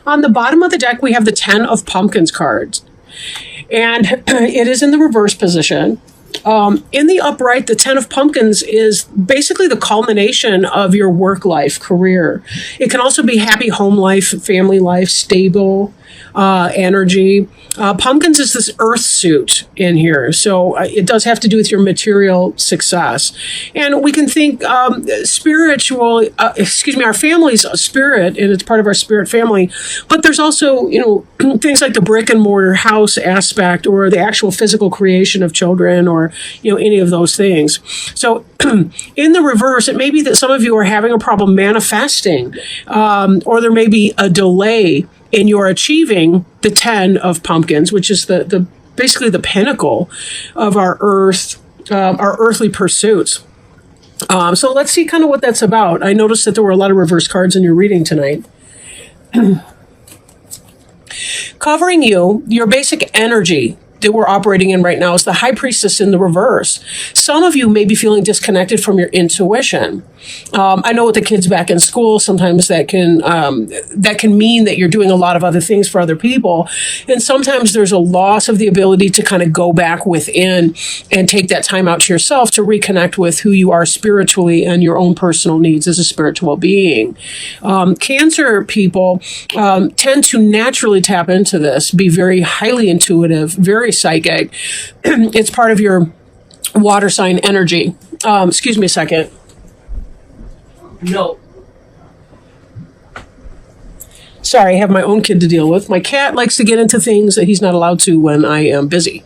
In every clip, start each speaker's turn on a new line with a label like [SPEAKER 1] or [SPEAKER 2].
[SPEAKER 1] On the bottom of the deck, we have the 10 of Pumpkins cards. And it is in the reverse position. In the upright, the 10 of Pumpkins is basically the culmination of your work life, career. It can also be happy home life, family life, stable energy. Pumpkins is this earth suit in here. So it does have to do with your material success. And we can think our family's a spirit, and it's part of our spirit family. But there's also, things like the brick and mortar house aspect, or the actual physical creation of children, or, any of those things. So in the reverse, it may be that some of you are having a problem manifesting, or there may be a delay in your achieving the 10 of Pumpkins, which is the basically the pinnacle of our earthly pursuits. So let's see kind of what that's about. I noticed that there were a lot of reverse cards in your reading tonight. Covering you, your basic energy that we're operating in right now is the High Priestess in the reverse. Some of you may be feeling disconnected from your intuition. I know with the kids back in school, sometimes that can mean that you're doing a lot of other things for other people. And sometimes there's a loss of the ability to kind of go back within and take that time out to yourself to reconnect with who you are spiritually and your own personal needs as a spiritual being. Cancer people tend to naturally tap into this, be very highly intuitive, very psychic. It's part of your water sign energy. Excuse me a second. No. Sorry, I have my own kid to deal with. My cat likes to get into things that he's not allowed to when I am busy.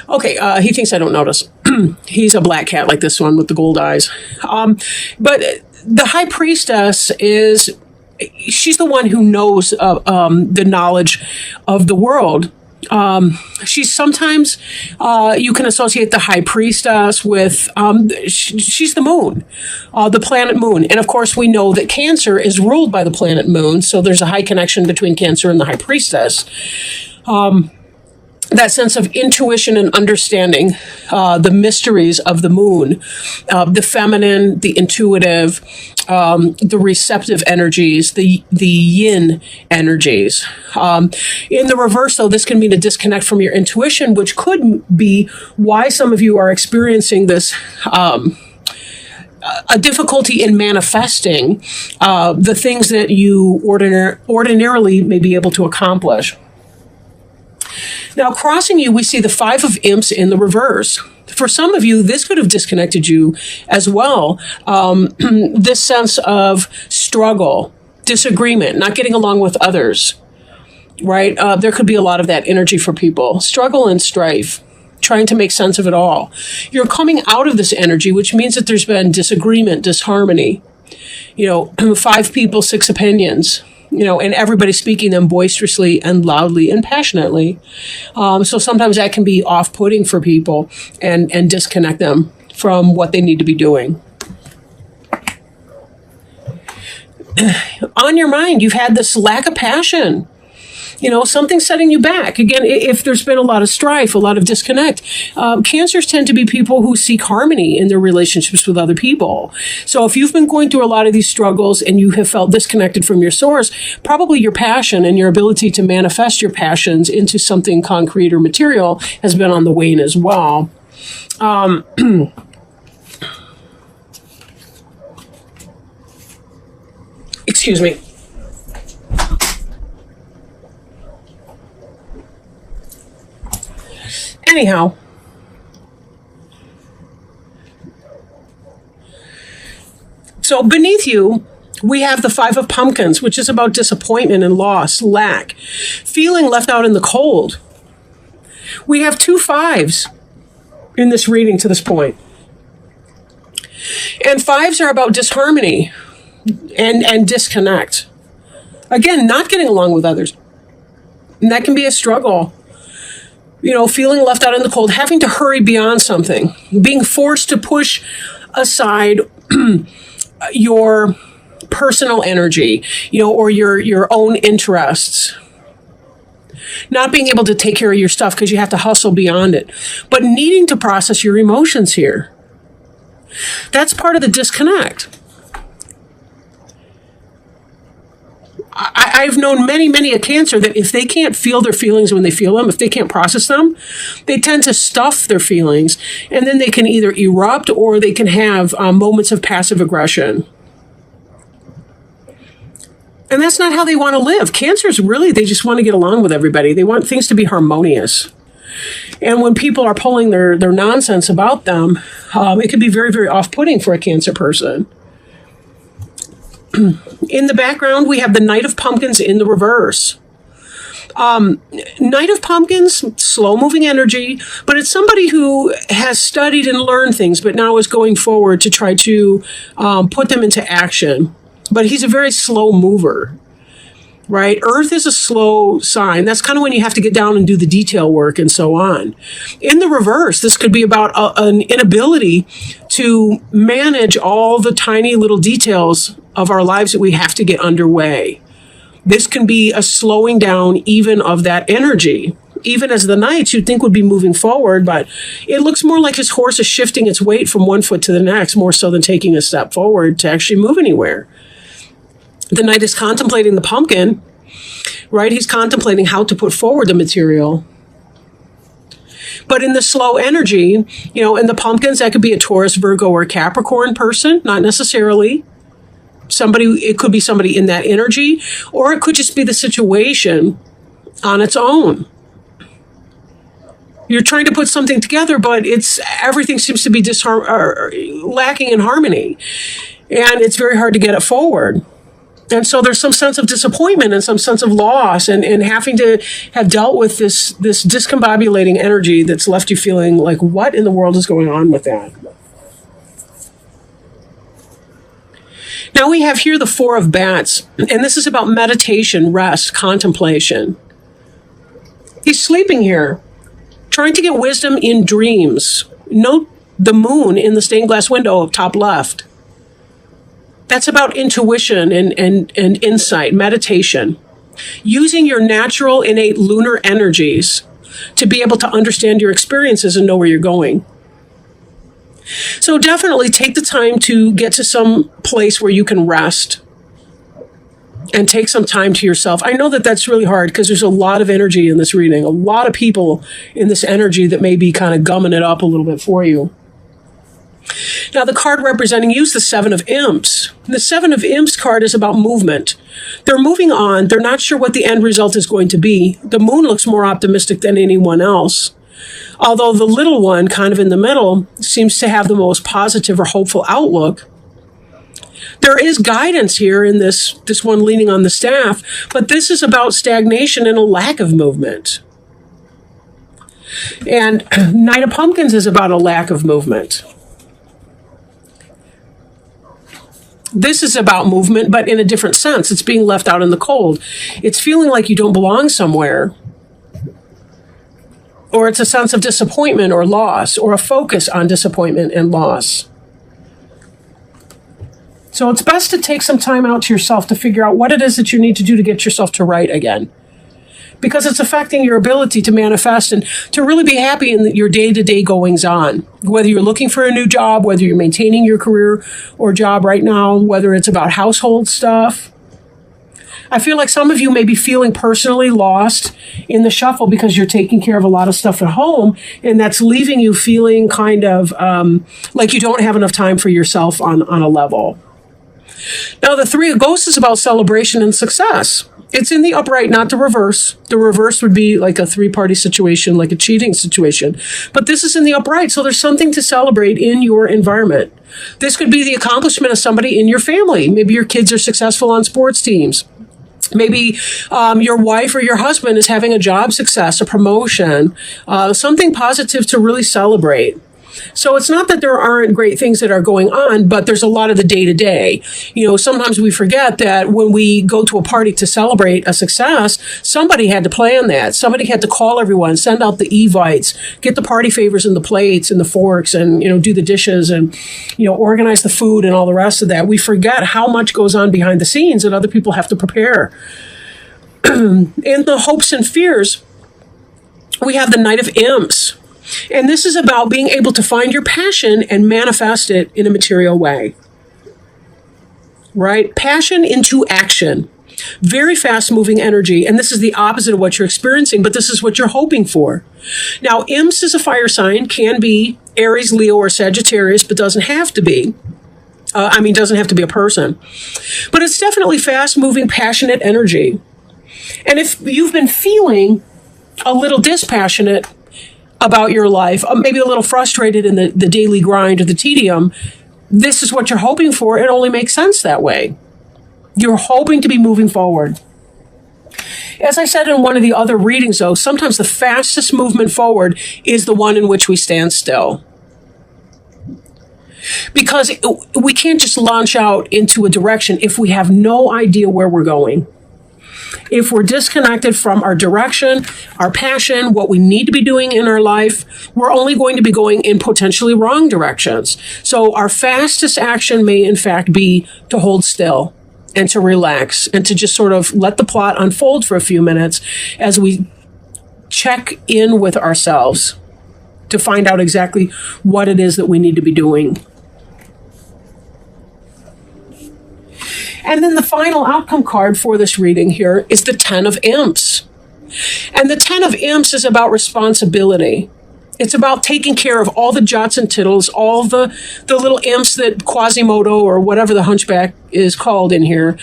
[SPEAKER 1] Okay, he thinks I don't notice. He's a black cat like this one with the gold eyes. But the High Priestess she's the one who knows the knowledge of the world. She's sometimes, you can associate the High Priestess with, she's the moon, the planet moon. And of course, we know that Cancer is ruled by the planet moon. So there's a high connection between Cancer and the High Priestess. That sense of intuition and understanding the mysteries of the moon, the feminine, the intuitive, the receptive energies, the yin energies. In the reverse, though, this can mean a disconnect from your intuition, which could be why some of you are experiencing this a difficulty in manifesting the things that you ordinarily may be able to accomplish. Now, crossing you, we see the 5 of Imps in the reverse. For some of you, this could have disconnected you as well. This sense of struggle, disagreement, not getting along with others, right? There could be a lot of that energy for people. Struggle and strife, trying to make sense of it all. You're coming out of this energy, which means that there's been disagreement, disharmony. 5 people, 6 opinions. And everybody speaking them boisterously and loudly and passionately. So sometimes that can be off-putting for people and disconnect them from what they need to be doing. On your mind, you've had this lack of passion. Something's setting you back. Again, if there's been a lot of strife, a lot of disconnect, Cancers tend to be people who seek harmony in their relationships with other people. So if you've been going through a lot of these struggles and you have felt disconnected from your source, probably your passion and your ability to manifest your passions into something concrete or material has been on the wane as well. Excuse me. Anyhow, so beneath you, we have the 5 of Pumpkins, which is about disappointment and loss, lack, feeling left out in the cold. We have 2 5s in this reading to this point. And 5s are about disharmony and disconnect. Again, not getting along with others. And that can be a struggle. Feeling left out in the cold, having to hurry beyond something, being forced to push aside your personal energy, or your own interests. Not being able to take care of your stuff because you have to hustle beyond it, but needing to process your emotions here. That's part of the disconnect. I've known many a cancer that if they can't feel their feelings when they feel them, if they can't process them, they tend to stuff their feelings, and then they can either erupt or they can have moments of passive aggression. And that's not how they want to live. Cancers really, they just want to get along with everybody. They want things to be harmonious. And when people are pulling their nonsense about them, it can be very off-putting for a Cancer person. In the background, we have the Knight of Pumpkins in the reverse. Knight of Pumpkins, slow-moving energy, but it's somebody who has studied and learned things, but now is going forward to try to put them into action. But he's a very slow mover, right? Earth is a slow sign. That's kind of when you have to get down and do the detail work and so on. In the reverse, this could be about an inability to manage all the tiny little details of our lives that we have to get underway. This can be a slowing down even of that energy. Even as the Knight, you'd think would be moving forward, but it looks more like his horse is shifting its weight from one foot to the next, more so than taking a step forward to actually move anywhere. The Knight is contemplating the pumpkin, right? He's contemplating how to put forward the material. But in the slow energy, in the pumpkins, that could be a Taurus, Virgo, or Capricorn person, not necessarily. It could be somebody in that energy, or it could just be the situation on its own. You're trying to put something together, but everything seems to be lacking in harmony, and it's very hard to get it forward. And so there's some sense of disappointment and some sense of loss and having to have dealt with this discombobulating energy that's left you feeling like, what in the world is going on with that? Now we have here the Four of Bats, and this is about meditation, rest, contemplation. He's sleeping here, trying to get wisdom in dreams. Note the moon in the stained glass window top left. That's about intuition and insight, meditation. Using your natural, innate lunar energies to be able to understand your experiences and know where you're going. So definitely take the time to get to some place where you can rest and take some time to yourself. I know that that's really hard because there's a lot of energy in this reading, a lot of people in this energy that may be kind of gumming it up a little bit for you. Now, the card representing you is the Seven of Imps. The Seven of Imps card is about movement. They're moving on. They're not sure what the end result is going to be. The moon looks more optimistic than anyone else. Although the little one, kind of in the middle, seems to have the most positive or hopeful outlook. There is guidance here in this one leaning on the staff, but this is about stagnation and a lack of movement. And Knight of Pumpkins is about a lack of movement. This is about movement, but in a different sense. It's being left out in the cold. It's feeling like you don't belong somewhere. Or it's a sense of disappointment or loss, or a focus on disappointment and loss. So it's best to take some time out to yourself to figure out what it is that you need to do to get yourself to right again. Because it's affecting your ability to manifest and to really be happy in your day-to-day goings-on. Whether you're looking for a new job, whether you're maintaining your career or job right now, whether it's about household stuff. I feel like some of you may be feeling personally lost in the shuffle because you're taking care of a lot of stuff at home, and that's leaving you feeling kind of like you don't have enough time for yourself on a level. Now, the Three of Ghosts is about celebration and success. It's in the upright, not the reverse. The reverse would be like a three-party situation, like a cheating situation. But this is in the upright, so there's something to celebrate in your environment. This could be the accomplishment of somebody in your family. Maybe your kids are successful on sports teams. Maybe your wife or your husband is having a job success, a promotion, something positive to really celebrate. So it's not that there aren't great things that are going on, but there's a lot of the day-to-day. Sometimes we forget that when we go to a party to celebrate a success, somebody had to plan that. Somebody had to call everyone, send out the evites, get the party favors and the plates and the forks and, do the dishes and, organize the food and all the rest of that. We forget how much goes on behind the scenes that other people have to prepare. In the hopes and fears, we have the Knight of Imps. And this is about being able to find your passion and manifest it in a material way. Right? Passion into action. Very fast moving energy. And this is the opposite of what you're experiencing, but this is what you're hoping for. Now, imps is a fire sign, can be Aries, Leo, or Sagittarius, but doesn't have to be. Doesn't have to be a person. But it's definitely fast moving, passionate energy. And if you've been feeling a little dispassionate about your life, maybe a little frustrated in the daily grind or the tedium, this is what you're hoping for. It only makes sense that way. You're hoping to be moving forward. As I said in one of the other readings, though, sometimes the fastest movement forward is the one in which we stand still. Because we can't just launch out into a direction if we have no idea where we're going. If we're disconnected from our direction, our passion, what we need to be doing in our life, we're only going to be going in potentially wrong directions. So our fastest action may in fact be to hold still and to relax and to just sort of let the plot unfold for a few minutes as we check in with ourselves to find out exactly what it is that we need to be doing. And then the final outcome card for this reading here is the 10 of Imps. And the 10 of Imps is about responsibility. It's about taking care of all the jots and tittles, all the little imps that Quasimodo or whatever the hunchback is called in here,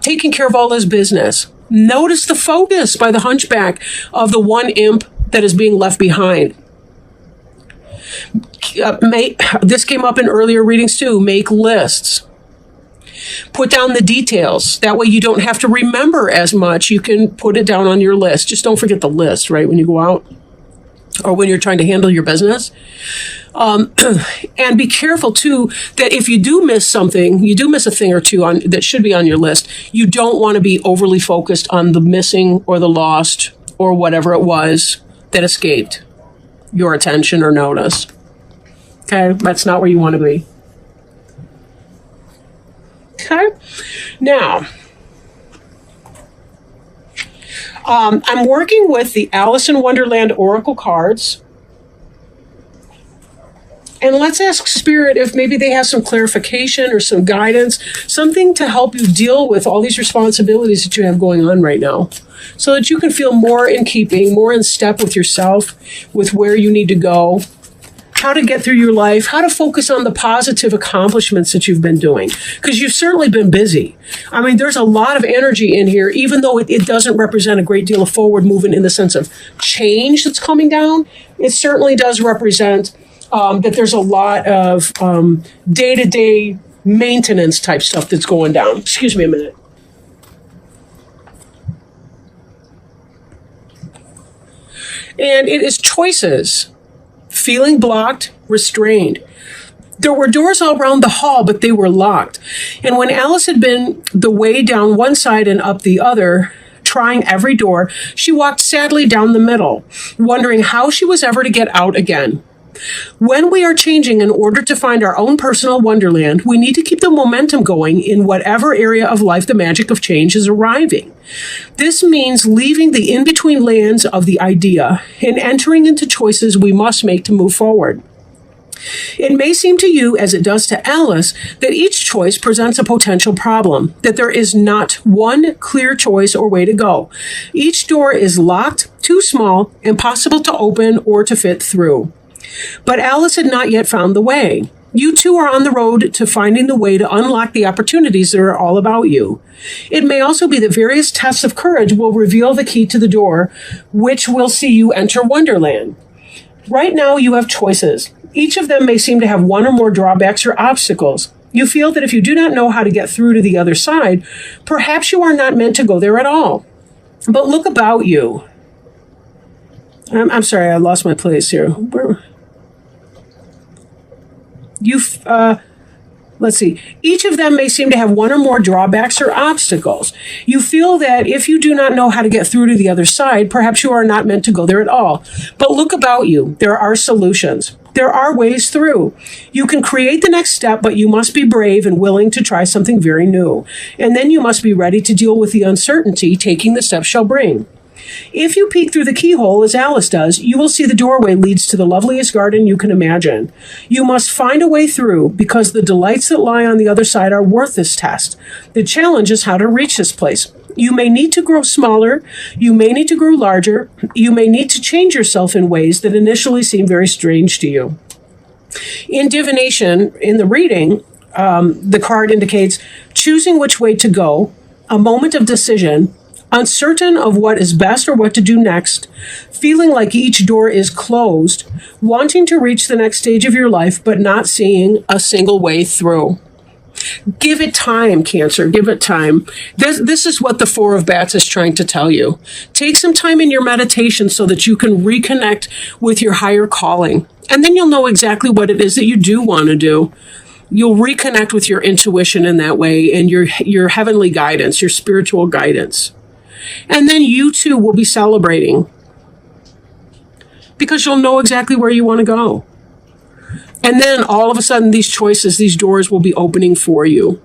[SPEAKER 1] taking care of all his business. Notice the focus by the hunchback of the one imp that is being left behind. This came up in earlier readings too. Make lists. Put down the details. That way you don't have to remember as much. You can put it down on your list. Just don't forget the list, right, when you go out or when you're trying to handle your business. And be careful, too, that if you do miss something, you do miss a thing or two that should be on your list, you don't want to be overly focused on the missing or the lost or whatever it was that escaped your attention or notice. Okay? That's not where you want to be. Okay? Now, I'm working with the Alice in Wonderland Oracle cards. And let's ask Spirit if maybe they have some clarification or some guidance, something to help you deal with all these responsibilities that you have going on right now, so that you can feel more in keeping, more in step with yourself, with where you need to go, how to get through your life, how to focus on the positive accomplishments that you've been doing. Because you've certainly been busy. I mean, there's a lot of energy in here, even though it doesn't represent a great deal of forward movement in the sense of change that's coming down. It certainly does represent that there's a lot of day-to-day maintenance type stuff that's going down. Excuse me a minute. And it is choices. Feeling blocked, restrained. There were doors all around the hall, but they were locked. And when Alice had been the way down one side and up the other, trying every door, she walked sadly down the middle, wondering how she was ever to get out again. When we are changing in order to find our own personal wonderland, we need to keep the momentum going in whatever area of life the magic of change is arriving. This means leaving the in-between lands of the idea and entering into choices we must make to move forward. It may seem to you, as it does to Alice, that each choice presents a potential problem, that there is not one clear choice or way to go. Each door is locked, too small, impossible to open or to fit through. But Alice had not yet found the way. You too are on the road to finding the way to unlock the opportunities that are all about you. It may also be that various tests of courage will reveal the key to the door, which will see you enter Wonderland. Right now, you have choices. Each of them may seem to have one or more drawbacks or obstacles. You feel that if you do not know how to get through to the other side, perhaps you are not meant to go there at all. But look about you. I'm sorry, I lost my place here. Let's see. Each of them may seem to have one or more drawbacks or obstacles. You feel that if you do not know how to get through to the other side, perhaps you are not meant to go there at all. But look about you. There are solutions. There are ways through. You can create the next step, but you must be brave and willing to try something very new. And then you must be ready to deal with the uncertainty taking the step shall bring. If you peek through the keyhole, as Alice does, you will see the doorway leads to the loveliest garden you can imagine. You must find a way through because the delights that lie on the other side are worth this test. The challenge is how to reach this place. You may need to grow smaller. You may need to grow larger. You may need to change yourself in ways that initially seem very strange to you. In divination, in the reading, the card indicates choosing which way to go, a moment of decision, uncertain of what is best or what to do next, feeling like each door is closed, wanting to reach the next stage of your life, but not seeing a single way through. Give it time, Cancer. Give it time. This is what the Four of Bats is trying to tell you. Take some time in your meditation so that you can reconnect with your higher calling. And then you'll know exactly what it is that you do want to do. You'll reconnect with your intuition in that way and your heavenly guidance, your spiritual guidance. And then you too will be celebrating because you'll know exactly where you want to go. And then all of a sudden, these choices, these doors will be opening for you.